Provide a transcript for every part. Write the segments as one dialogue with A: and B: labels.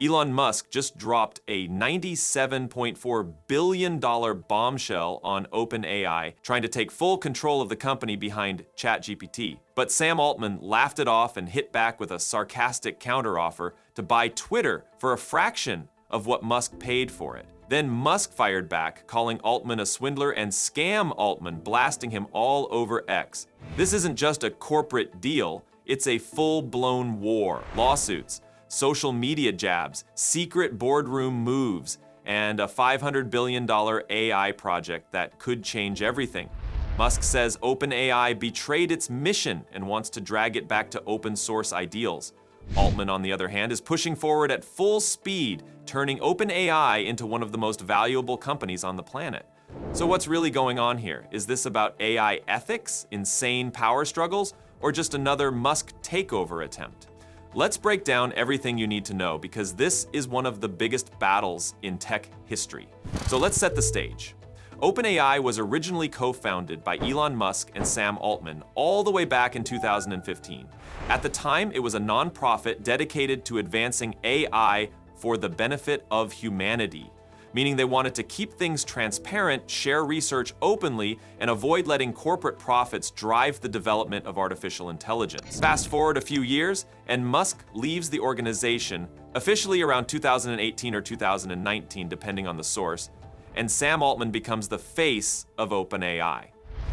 A: Elon Musk just dropped a $97.4 billion bombshell on OpenAI, trying to take full control of the company behind ChatGPT. But Sam Altman laughed it off and hit back with a sarcastic counteroffer to buy Twitter for a fraction of what Musk paid for it. Then Musk fired back, calling Altman a swindler and scam Altman, blasting him all over X. This isn't just a corporate deal, it's a full-blown war. Lawsuits, social media jabs, secret boardroom moves, and a $500 billion AI project that could change everything. Musk says OpenAI betrayed its mission and wants to drag it back to open source ideals. Altman, on the other hand, is pushing forward at full speed, turning OpenAI into one of the most valuable companies on the planet. So what's really going on here? Is this about AI ethics, insane power struggles, or just another Musk takeover attempt? Let's break down everything you need to know, because this is one of the biggest battles in tech history. So let's set the stage. OpenAI was originally co-founded by Elon Musk and Sam Altman all the way back in 2015. At the time, it was a nonprofit dedicated to advancing AI for the benefit of humanity, meaning they wanted to keep things transparent, share research openly, and avoid letting corporate profits drive the development of artificial intelligence. Fast forward a few years, and Musk leaves the organization, officially around 2018 or 2019, depending on the source, and Sam Altman becomes the face of OpenAI.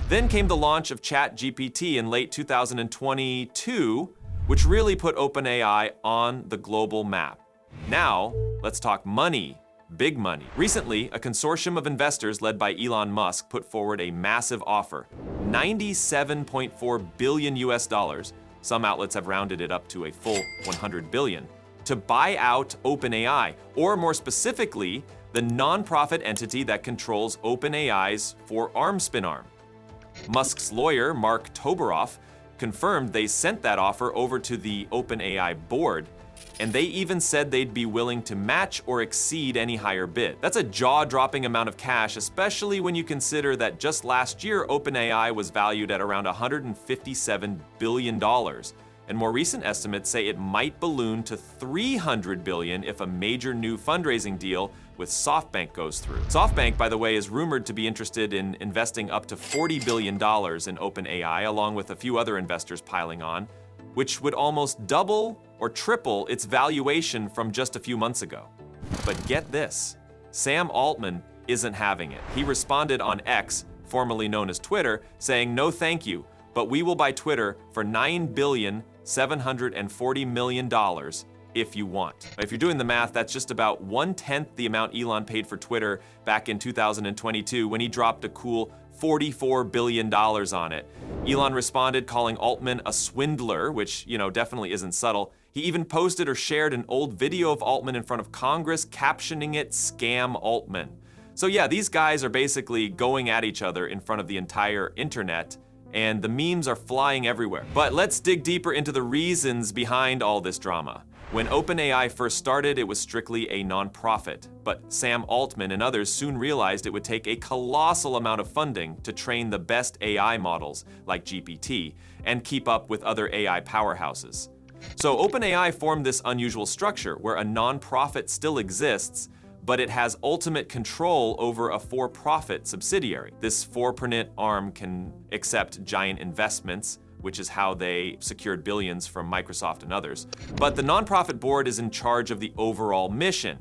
A: Then came the launch of ChatGPT in late 2022, which really put OpenAI on the global map. Now, let's talk money. Big money. Recently, a consortium of investors led by Elon Musk put forward a massive offer, $97.4 billion US dollars, some outlets have rounded it up to a full 100 billion, to buy out OpenAI, or more specifically, the nonprofit entity that controls OpenAI's four-arm spin arm. Musk's lawyer, Mark Toberoff, confirmed they sent that offer over to the OpenAI board, and they even said they'd be willing to match or exceed any higher bid. That's a jaw-dropping amount of cash, especially when you consider that just last year, OpenAI was valued at around $157 billion. And more recent estimates say it might balloon to $300 billion if a major new fundraising deal with SoftBank goes through. SoftBank, by the way, is rumored to be interested in investing up to $40 billion in OpenAI, along with a few other investors piling on, which would almost double or triple its valuation from just a few months ago. But get this, Sam Altman isn't having it. He responded on X, formerly known as Twitter, saying, "No thank you, but we will buy Twitter for $9.740 billion if you want." If you're doing the math, that's just about 1/10 the amount Elon paid for Twitter back in 2022 when he dropped a cool $44 billion on it. Elon responded calling Altman a swindler, which, definitely isn't subtle. He even posted or shared an old video of Altman in front of Congress, captioning it "Scam Altman." So yeah, these guys are basically going at each other in front of the entire internet, and the memes are flying everywhere. But let's dig deeper into the reasons behind all this drama. When OpenAI first started, it was strictly a nonprofit, but Sam Altman and others soon realized it would take a colossal amount of funding to train the best AI models, like GPT, and keep up with other AI powerhouses. So OpenAI formed this unusual structure where a nonprofit still exists, but it has ultimate control over a for-profit subsidiary. This four-pernant arm can accept giant investments, which is how they secured billions from Microsoft and others. But the nonprofit board is in charge of the overall mission.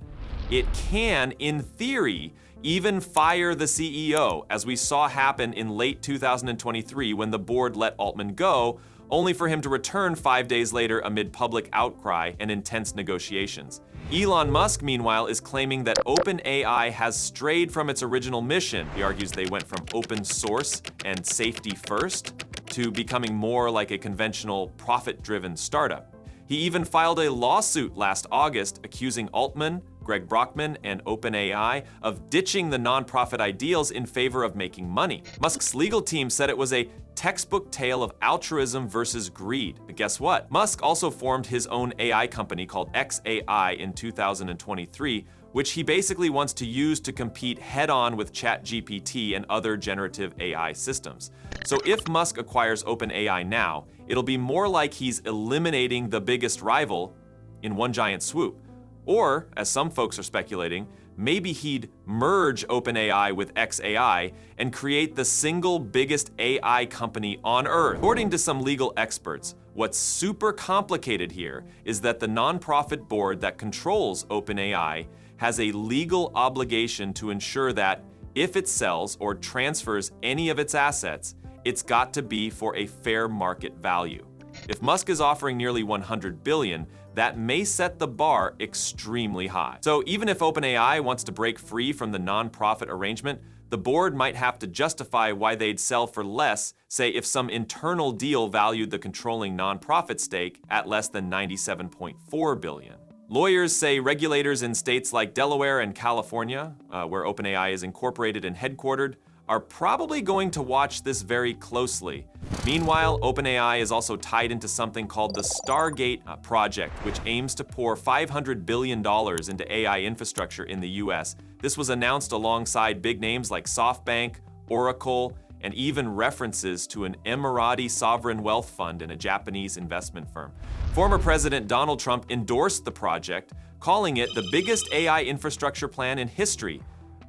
A: It can, in theory, even fire the CEO, as we saw happen in late 2023 when the board let Altman go, only for him to return 5 days later amid public outcry and intense negotiations. Elon Musk, meanwhile, is claiming that OpenAI has strayed from its original mission. He argues they went from open source and safety first to becoming more like a conventional profit-driven startup. He even filed a lawsuit last August accusing Altman, Greg Brockman, and OpenAI of ditching the nonprofit ideals in favor of making money. Musk's legal team said it was a textbook tale of altruism versus greed. But guess what? Musk also formed his own AI company called xAI in 2023, which he basically wants to use to compete head-on with ChatGPT and other generative AI systems. So if Musk acquires OpenAI now, it'll be more like he's eliminating the biggest rival in one giant swoop. Or, as some folks are speculating, maybe he'd merge OpenAI with xAI and create the single biggest AI company on Earth. According to some legal experts, what's super complicated here is that the nonprofit board that controls OpenAI has a legal obligation to ensure that if it sells or transfers any of its assets, it's got to be for a fair market value. If Musk is offering nearly $100 billion, that may set the bar extremely high. So even if OpenAI wants to break free from the nonprofit arrangement, the board might have to justify why they'd sell for less, say if some internal deal valued the controlling nonprofit stake at less than $97.4 billion. Lawyers say regulators in states like Delaware and California, where OpenAI is incorporated and headquartered, are probably going to watch this very closely. Meanwhile, OpenAI is also tied into something called the Stargate project, which aims to pour $500 billion into AI infrastructure in the US. This was announced alongside big names like SoftBank, Oracle, and even references to an Emirati sovereign wealth fund and a Japanese investment firm. Former President Donald Trump endorsed the project, calling it the biggest AI infrastructure plan in history.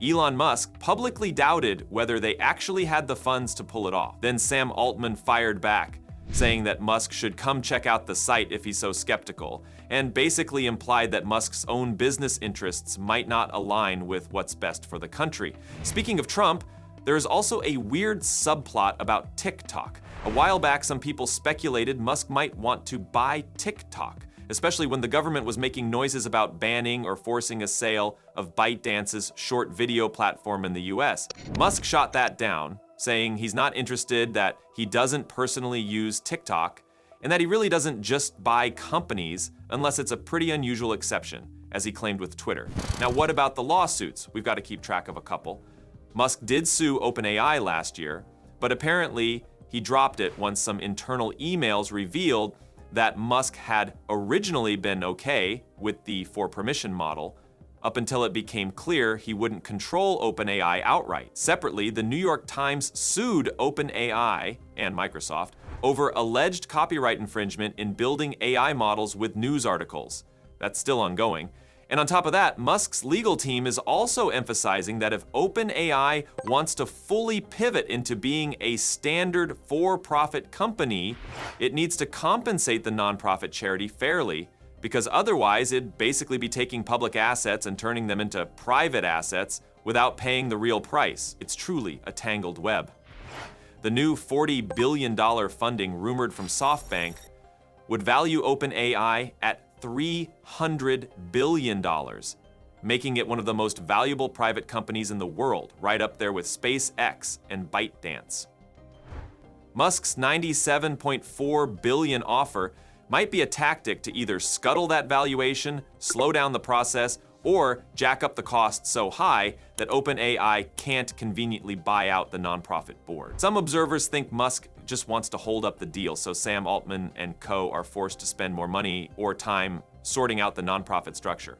A: Elon Musk publicly doubted whether they actually had the funds to pull it off. Then Sam Altman fired back, saying that Musk should come check out the site if he's so skeptical, and basically implied that Musk's own business interests might not align with what's best for the country. Speaking of Trump, there is also a weird subplot about TikTok. A while back, some people speculated Musk might want to buy TikTok, especially when the government was making noises about banning or forcing a sale of ByteDance's short video platform in the US. Musk shot that down, saying he's not interested, that he doesn't personally use TikTok, and that he really doesn't just buy companies unless it's a pretty unusual exception, as he claimed with Twitter. Now, what about the lawsuits? We've got to keep track of a couple. Musk did sue OpenAI last year, but apparently he dropped it once some internal emails revealed that Musk had originally been okay with the for permission model, up until it became clear he wouldn't control OpenAI outright. Separately, the New York Times sued OpenAI and Microsoft over alleged copyright infringement in building AI models with news articles. That's still ongoing. And on top of that, Musk's legal team is also emphasizing that if OpenAI wants to fully pivot into being a standard for-profit company, it needs to compensate the nonprofit charity fairly, because otherwise it'd basically be taking public assets and turning them into private assets without paying the real price. It's truly a tangled web. The new $40 billion funding rumored from SoftBank would value OpenAI at $300 billion, making it one of the most valuable private companies in the world, right up there with SpaceX and ByteDance. Musk's $97.4 billion offer might be a tactic to either scuttle that valuation, slow down the process, or jack up the cost so high that OpenAI can't conveniently buy out the nonprofit board. Some observers think Musk just wants to hold up the deal, so Sam Altman and co. are forced to spend more money or time sorting out the nonprofit structure.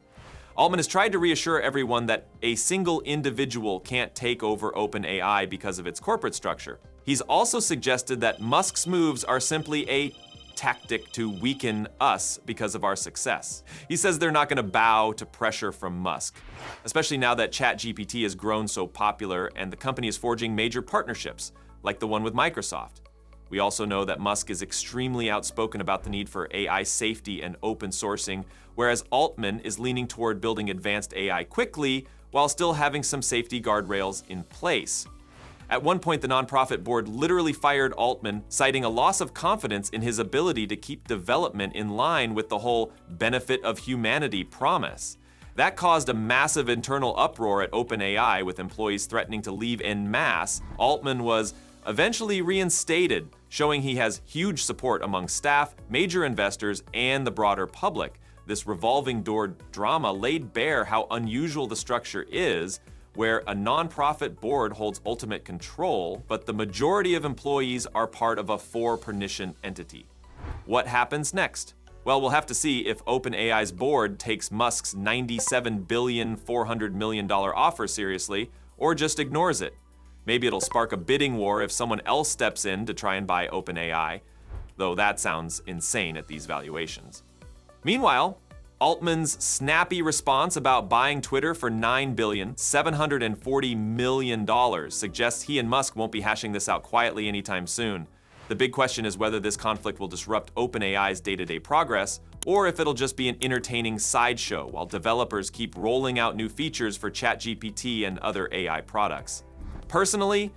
A: Altman has tried to reassure everyone that a single individual can't take over OpenAI because of its corporate structure. He's also suggested that Musk's moves are simply a tactic to weaken us because of our success. He says they're not going to bow to pressure from Musk, especially now that ChatGPT has grown so popular and the company is forging major partnerships, like the one with Microsoft. We also know that Musk is extremely outspoken about the need for AI safety and open sourcing, whereas Altman is leaning toward building advanced AI quickly while still having some safety guardrails in place. At one point, the nonprofit board literally fired Altman, citing a loss of confidence in his ability to keep development in line with the whole benefit of humanity promise. That caused a massive internal uproar at OpenAI, with employees threatening to leave en masse. Altman was eventually reinstated, showing he has huge support among staff, major investors, and the broader public. This revolving door drama laid bare how unusual the structure is, where a nonprofit board holds ultimate control, but the majority of employees are part of a for-permission entity. What happens next? Well, we'll have to see if OpenAI's board takes Musk's $97 billion, $400 million offer seriously, or just ignores it. Maybe it'll spark a bidding war if someone else steps in to try and buy OpenAI, though that sounds insane at these valuations. Meanwhile, Altman's snappy response about buying Twitter for $9.740 billion suggests he and Musk won't be hashing this out quietly anytime soon. The big question is whether this conflict will disrupt OpenAI's day-to-day progress, or if it'll just be an entertaining sideshow while developers keep rolling out new features for ChatGPT and other AI products. Personally,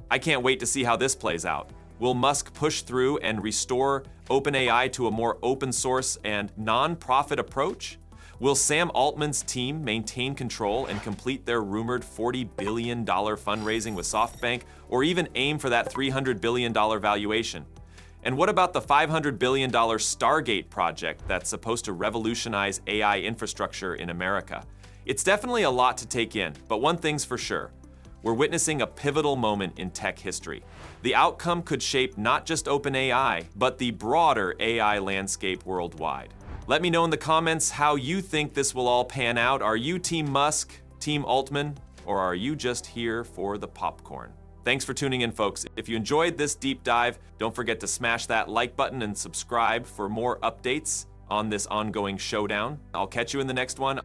A: I can't wait to see how this plays out. Will Musk push through and restore OpenAI to a more open source and non-profit approach? Will Sam Altman's team maintain control and complete their rumored $40 billion fundraising with SoftBank, or even aim for that $300 billion valuation? And what about the $500 billion Stargate project that's supposed to revolutionize AI infrastructure in America? It's definitely a lot to take in, but one thing's for sure. We're witnessing a pivotal moment in tech history. The outcome could shape not just OpenAI, but the broader AI landscape worldwide. Let me know in the comments how you think this will all pan out. Are you Team Musk, Team Altman, or are you just here for the popcorn? Thanks for tuning in, folks. If you enjoyed this deep dive, don't forget to smash that like button and subscribe for more updates on this ongoing showdown. I'll catch you in the next one.